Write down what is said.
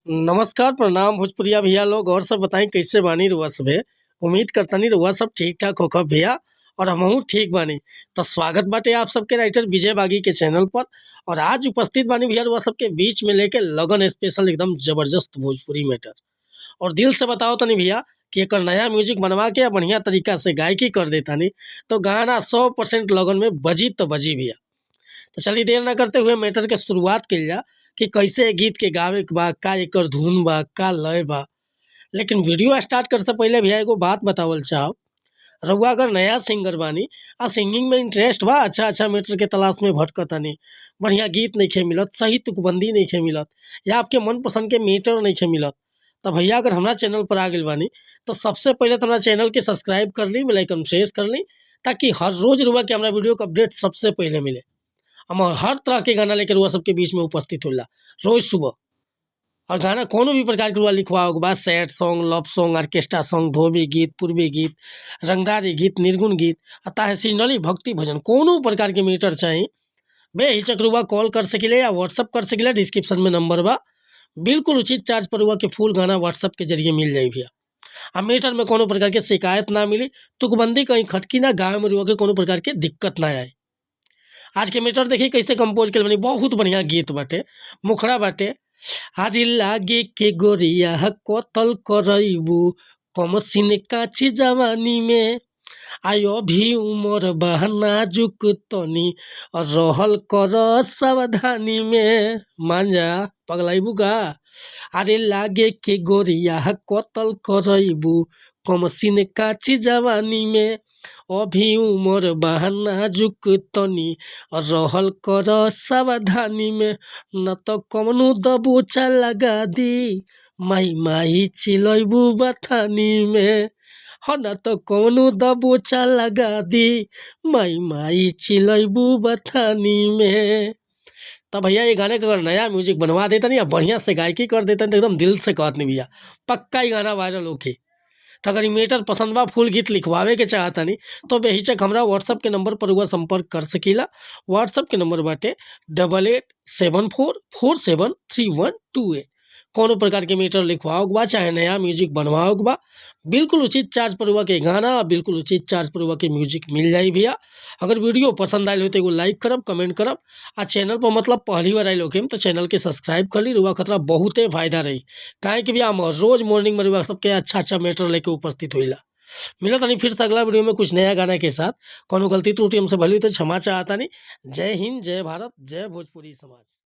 नमस्कार, प्रणाम भोजपुरिया भैया लोग और सब बताई कैसे बानी रउआ सभे। उम्मीद करतनी रउआ सब ठीक ठाक होखब भैया और हमहू ठीक बानी। तो स्वागत बाटे आप सबके राइटर विजय बागी के चैनल पर। और आज उपस्थित बानी भैया रउआ सबके बीच में लेके लगन स्पेशल एकदम जबरदस्त भोजपुरी मैटर। और दिल से बताओ तनी भैया कि एक नया म्यूजिक बनवा के बढ़िया तरीका से गायकी कर देतानी तो गाना 100% लगन में बजी तो बजी भैया। तो चलिए देर ना करते हुए मैटर के शुरुआत कइल जा कि कैसे गीत के गावे के बा, का एकर धुन बा, का लय बा। लेकिन वीडियो स्टार्ट करे से पहले भैया एगो बात बतावल चाहब। रउआ अगर नया सिंगर बानी आ सिंगिंग में इंटरेस्ट बा, अच्छा मैटर के तलाश में भटकतानी, बढ़िया गीत नइखे मिलत, सही तुकबंदी नइखे मिलत या आपके मनपसंद के मैटर नइखे मिलत, तो भैया अगर हमरा चैनल पर आ गइल बानी तो सबसे पहले तो हमरा चैनल के सब्सक्राइब कर ली, बेल आइकन प्रेस कर ली, ताकि हर रोज रउआ के हमरा वीडियो का अपडेट सबसे पहले मिले। हम हर तरह के गाना लेकर रउआ सबके बीच में उपस्थित होला रोज सुबह। और गाना कोनो भी प्रकार के रउआ लिखवाओ के बा, sad song, love song, orchestra song, धोबी गीत, पूर्वी गीत, रंगदारी गीत, निर्गुण गीत, अतः सीजनली भक्ति भजन कोनो प्रकार के मीटर चाही बेहिचक रउआ कॉल कर सकिले या व्हाट्सअप कर सकिले। डिस्क्रिप्शन में नंबर बा, बिल्कुल उचित चार्ज पर रउआ के फुल गाना व्हाट्सअप के जरिए मिल जाई भैया। आ मीटर में कोनो प्रकार के शिकायत ना मिली, तुकबंदी कहीं खटकी ना, गाँव में रउआ के कोनो प्रकार के दिक्कत ना आए। आज के मीटर देखिए कैसे कंपोज के बनी, बहुत बढ़िया गीत बाटे, मुखड़ा बाटे। हारी लागे के गोरिया कतल करैबू कम सीने काची जवानी में, आयो भी उमर बहाना जुक तनी और रहल कर सावधानी में। मांजा पगलाइबू का। अरे लागे के गोरिया कतल करैबू कम सीने काची जवानी में, अभी उमर बहाना जुक तनी और रहल कर सावधानी में, न तो कमनु दबोचा लगा दी माई माई चिलैबू बथानी में। हो न तो कौनो दबोचा लगा दी माई माई चिलैबू बथानी में। तो भैया ये गाने का अगर नया म्यूजिक बनवा देता नहीं या बढ़िया से गायकी कर देता नहीं तो एकदम दिल से कहत नहीं भैया, पक्का ही गाना वायरल होके। तो अगर मीटर पसंद बा, फुल गीत लिखवावे के चाहता नहीं तो बेहिचक हमरा व्हाट्सअप के नंबर पर हुआ संपर्क कर सकीला। व्हाट्सअप के नंबर बाटे 8874473128। कोनो प्रकार के मीटर लिखवाओ के बा, चाहे नया म्यूजिक बनवाओ के बा, बिल्कुल उचित चार्ज पर हुआ के गाना, बिल्कुल उचित चार्ज पर हुआ के म्यूजिक मिल जाई भैया। अगर वीडियो पसंद आयल हो तो एगो लाइक करब, कमेंट करब। आ चैनल पर मतलब पहली बार आयल होके तो चैनल के सब्सक्राइब कर ली, रुआ खतरा बहुते फायदा रही। काहे कि भैया हम रोज मॉर्निंग में रुआ सबके अच्छा मैटर लेके उपस्थित होइला। मिला तानी फिर से अगला वीडियो में कुछ नया गाना के साथ। कोनो गलती त्रुटि हमसे भली तो क्षमा चाहता नहीं। जय हिंद, जय भारत, जय भोजपुरी समाज।